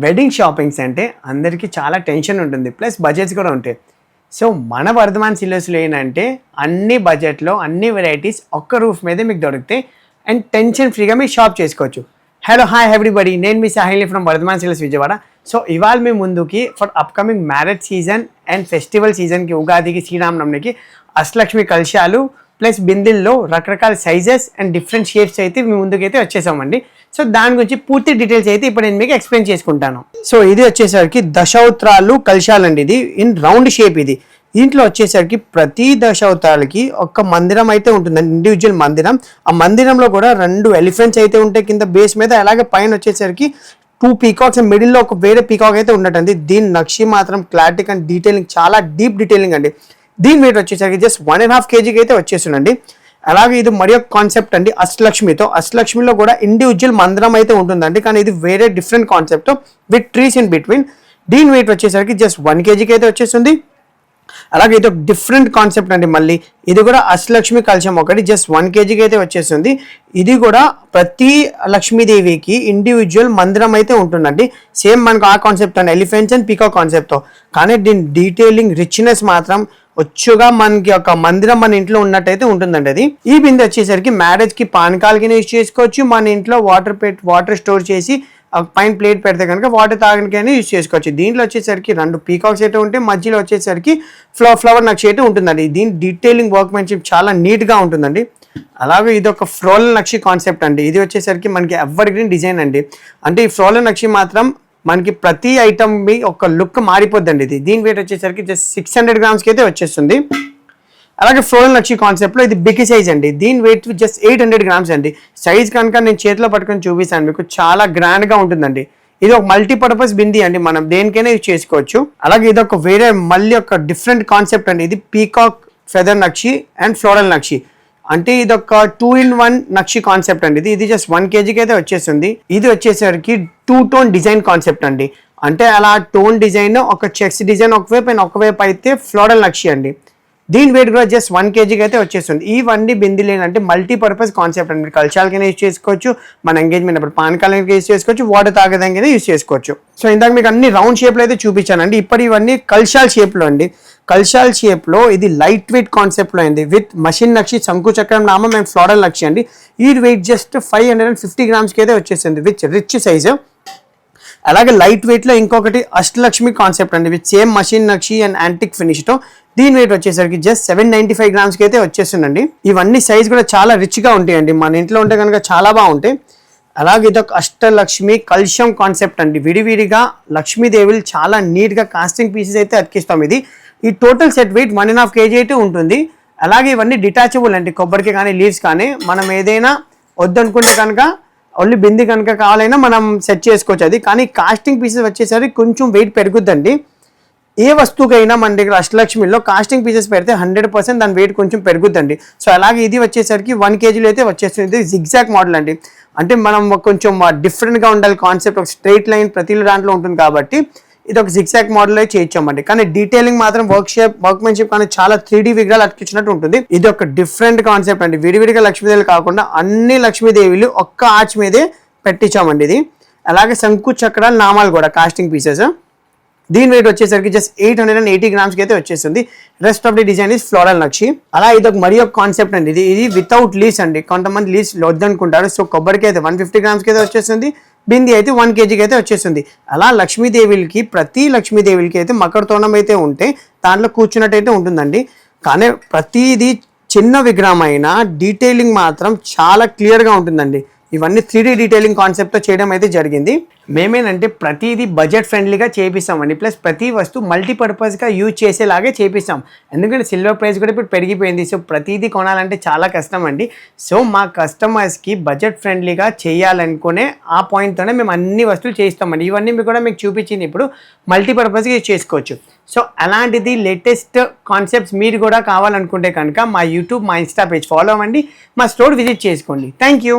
Wedding shoppings అంటే అందరికీ చాలా టెన్షన్ ఉంటుంది, ప్లస్ బడ్జెట్స్ కూడా ఉంటాయి. సో మన వర్ధమాన్ సిల్వర్స్లో ఏంటంటే అన్ని బడ్జెట్లో అన్ని వెరైటీస్ ఒక్క రూఫ్ మీదే మీకు దొరుకుతాయి అండ్ టెన్షన్ ఫ్రీగా మీరు షాప్ చేసుకోవచ్చు. హలో హాయ్ ఎవ్రీబడి, నేను మీ Sahil from Vardhaman silvers Vijayawada. So ఇవాళ మీ ముందుకి for upcoming marriage season and festival సీజన్కి, ఉగాదికి, శ్రీరామనవమికి అష్టలక్ష్మి కలశాలు ప్లస్ బిందెల్లో రకరకాల సైజెస్ అండ్ డిఫరెంట్ షేప్స్ అయితే మీ ముందుకైతే వచ్చేసామండి. సో దాని గురించి పూర్తి డీటెయిల్స్ అయితే ఇప్పుడు నేను మీకు ఎక్స్ప్లెయిన్ చేసుకుంటాను. సో ఇది వచ్చేసరికి దశావతారాలు కలశాలు అండి. ఇది ఇన్ రౌండ్ షేప్. ఇది దీంట్లో వచ్చేసరికి ప్రతి దశావతారాలకి ఒక మందిరం అయితే ఉంటుందండి, ఇండివిజువల్ మందిరం. ఆ మందిరంలో కూడా 2 ఎలిఫెంట్స్ అయితే ఉంటాయి కింద బేస్ మీద. అలాగే పైన వచ్చేసరికి 2 పీకాక్స్, మిడిల్లో ఒక వేరే పీకాక్ అయితే ఉండటండి. దీని నక్షి మాత్రం క్లారిటీ అండ్ డీటెయిలింగ్ చాలా డీప్ డీటెయిలింగ్ అండి. దీని వెయిట్ వచ్చేసరికి జస్ట్ 1.5 kg అయితే వచ్చేస్తుందండి. అలాగే ఇది మరి ఒక కాన్సెప్ట్ అండి అష్టలక్ష్మితో. అష్టలక్ష్మిలో కూడా ఇండివిజువల్ మందిరం అయితే ఉంటుందండి, కానీ ఇది వేరే different concept with trees in between. దీని వెయిట్ వచ్చేసరికి జస్ట్ 1 kg అయితే వచ్చేస్తుంది. అలాగే ఇది ఒక డిఫరెంట్ కాన్సెప్ట్ అండి. మళ్ళీ ఇది కూడా అష్టలక్ష్మి కలశం ఒకటి జస్ట్ 1 kg అయితే వచ్చేస్తుంది. ఇది కూడా ప్రతి లక్ష్మీదేవికి ఇండివిజువల్ మందిరం అయితే ఉంటుందండి. సేమ్ మనకు ఆ కాన్సెప్ట్ అండి, ఎలిఫెంట్స్ అండ్ పీకాక్ కాన్సెప్ట్తో. కానీ దీని డీటెయిలింగ్ రిచ్నెస్ మాత్రం వచ్చుగా మనకి ఒక మందిరం మన ఇంట్లో ఉన్నట్టయితే ఉంటుందండి. అది ఈ బిందె వచ్చేసరికి మ్యారేజ్ కి పానకాలకి యూజ్ చేసుకోవచ్చు. మన ఇంట్లో వాటర్ స్టోర్ చేసి పైన ప్లేట్ పెడితే కనుక వాటర్ తాగడానికైనా యూజ్ చేసుకోవచ్చు. దీంట్లో వచ్చేసరికి 2 పీకాక్స్ అయితే ఉంటాయి, మధ్యలో వచ్చేసరికి ఫ్లవర్ నక్షి అయితే ఉంటుందండి. దీని డీటెయిలింగ్ వర్క్మెన్షిప్ చాలా నీట్గా ఉంటుందండి. అలాగే ఇది ఒక ఫ్రోలన్ నక్షి కాన్సెప్ట్ అండి. ఇది వచ్చేసరికి మనకి ఎవర్ గ్రీన్ డిజైన్ అండి. అంటే ఈ ఫ్రోలన్ నక్షి మాత్రం మనకి ప్రతి ఐటమ్ మీ ఒక లుక్ మారిపోద్దండి. దీని వెయిట్ వచ్చేసరికి జస్ట్ 600 grams అయితే వచ్చేస్తుంది. అలాగే ఫ్రోలన్ నక్షి కాన్సెప్ట్లో ఇది బిగ్ సైజ్ అండి. దీని వెయిట్ జస్ట్ 800 grams అండి. సైజ్ కనుక నేను చేతిలో పట్టుకొని చూపిస్తాను మీకు, చాలా గ్రాండ్గా ఉంటుందండి. ఇది ఒక మల్టీపర్పస్ బింది అండి, మనం దేనికైనా యూజ్ చేసుకోవచ్చు. అలాగే ఇది ఒక వేరే మళ్ళీ ఒక డిఫరెంట్ కాన్సెప్ట్ అండి. ఇది పీకాక్ ఫెదర్ నక్షి అండ్ ఫ్లోరల్ నక్షి. అంటే ఇది ఒక 2-in-1 నక్షి కాన్సెప్ట్ అండి. ఇది జస్ట్ 1 kg అయితే వచ్చేస్తుంది. ఇది వచ్చేసరికి 2-tone డిజైన్ కాన్సెప్ట్ అండి. అంటే అలా టోన్ డిజైన్, ఒక చెక్స్ డిజైన్ ఒకవైపు అండ్ ఒకవైపు అయితే ఫ్లోరల్ నక్షి అండి. దీని వెయిట్ కూడా జస్ట్ 1 kg అయితే వచ్చేస్తుంది. ఇవన్నీ బిందెలు ఏంటంటే మల్టీపర్పస్ కాన్సెప్ట్ అండి. మీరు కలశాలకైనా యూజ్ చేసుకోవచ్చు, మన ఎంగేజ్మెంట్ అప్పుడు పానకాలకి యూజ్ చేసుకోవచ్చు, వాటర్ తాగడానికైనా యూజ్ చేసుకోవచ్చు. సో ఇందాక మీకు అన్ని రౌండ్ షేప్లో అయితే చూపించానండి. ఇప్పుడు ఇవన్నీ కలశాల షేప్లో అండి. కలశాల షేప్లో ఇది లైట్ వెయిట్ కాన్సెప్ట్లో అయింది విత్ మషిన్ నక్షి, శంకు చక్రం నామం అండ్ ఫ్లోరల్ నక్షి అండి. ఈ వెయిట్ జస్ట్ 550 grams అయితే వచ్చేసింది విత్ రిచ్ సైజు. అలాగే లైట్ వెయిట్లో ఇంకొకటి అష్టలక్ష్మి కాన్సెప్ట్ అండి విత్ సేమ్ మషిన్ నక్షి అండ్ యాంటిక్ ఫినిష్తో. దీని వెయిట్ వచ్చేసరికి జస్ట్ 795 grams అయితే వచ్చేస్తుందండి. ఇవన్నీ సైజ్ కూడా చాలా రిచ్గా ఉంటాయండి, మన ఇంట్లో ఉంటే కనుక చాలా బాగుంటాయి. అలాగే ఇదొక అష్టలక్ష్మి కలశం కాన్సెప్ట్ అండి. విడివిడిగా లక్ష్మీదేవులు చాలా నీట్గా కాస్టింగ్ పీసెస్ అయితే అతికిస్తాం. ఈ టోటల్ సెట్ వెయిట్ 1.5 kg అయితే ఉంటుంది. అలాగే ఇవన్నీ డిటాచబుల్ అండి, కొబ్బరికి కానీ లీవ్స్ కానీ మనం ఏదైనా వద్దనుకుంటే కనుక ఓన్లీ బింది కనుక కావాలైనా మనం సెట్ చేసుకోవచ్చు. అది కానీ కాస్టింగ్ పీసెస్ వచ్చేసరికి కొంచెం వెయిట్ పెరుగుద్దండి. ఏ వస్తువుకైనా మన దగ్గర అష్టలక్ష్మిలో కాస్టింగ్ పీసెస్ పెడితే 100% దాని వెయిట్ కొంచెం పెరుగుద్దండి. సో అలాగే ఇది వచ్చేసరికి 1 kg అయితే వచ్చేస్తుంది. ఇది జిగ్జాగ్ మోడల్ అండి. అంటే మనం కొంచెం డిఫరెంట్గా ఉండాలి కాన్సెప్ట్, ఒక స్ట్రైట్ లైన్ ప్రతి దాంట్లో ఉంటుంది కాబట్టి ఇది ఒక జిగ్జాగ్ మోడల్ అయితే చేయించామండి. కానీ డీటెయిలింగ్ మాత్రం వర్క్మెన్షిప్ కానీ చాలా 3D విగ్రహాలు అతికించినట్టు ఉంటుంది. ఇది ఒక డిఫరెంట్ కాన్సెప్ట్ అండి. విడివిడిగా లక్ష్మీదేవులు కాకుండా అన్ని లక్ష్మీదేవులు ఒక్క ఆర్చ్ మీదే పెట్టించామండి. ఇది అలాగే శంకు చక్రాల నామాలు కూడా కాస్టింగ్ పీసెస్. దీని వెయిట్ వచ్చేసరికి జస్ట్ 880 grams అయితే వచ్చేస్తుంది. Rest of the design is floral నక్షి. అలా ఇది ఒక మరి ఒక కాన్సెప్ట్ అండి. ఇది వితౌట్ లీవ్స్ అండి. కొంతమంది లీవ్స్ వద్దనుకుంటారు. సో కొబ్బరికి అయితే 150 grams అయితే వచ్చేస్తుంది. బింది అయితే 1 kg అయితే వచ్చేస్తుంది. అలా లక్ష్మీదేవులకి ప్రతి లక్ష్మీదేవులకి అయితే మకర తోరణం అయితే ఉంటే దాంట్లో కూర్చున్నట్టు అయితే ఉంటుందండి. కానీ ప్రతిదీ చిన్న విగ్రహం అయినా డీటెయిలింగ్ మాత్రం చాలా క్లియర్గా ఉంటుందండి. ఇవన్నీ 3D డీటెయిలింగ్ కాన్సెప్ట్తో చేయడం అయితే జరిగింది. మేమేనంటే ప్రతిదీ బడ్జెట్ ఫ్రెండ్లీగా చేపిస్తామండి. ప్లస్ ప్రతి వస్తువు మల్టీపర్పస్గా యూజ్ చేసేలాగే చేపిస్తాం. ఎందుకంటే సిల్వర్ ప్రైస్ కూడా ఇప్పుడు పెరిగిపోయింది. సో ప్రతిదీ కొనాలంటే చాలా కష్టం అండి. సో మా కస్టమర్స్కి బడ్జెట్ ఫ్రెండ్లీగా చేయాలనుకునే ఆ పాయింట్తోనే మేము అన్ని వస్తువులు చేయిస్తామండి. ఇవన్నీ కూడా మీకు చూపించింది ఇప్పుడు మల్టీపర్పస్గా యూజ్ చేసుకోవచ్చు. సో అలాంటిది లేటెస్ట్ కాన్సెప్ట్స్ మీరు కూడా కావాలనుకుంటే కనుక మా యూట్యూబ్, మా ఇన్స్టా పేజ్ ఫాలో అవ్వండి, మా స్టోర్ విజిట్ చేసుకోండి. Thank you.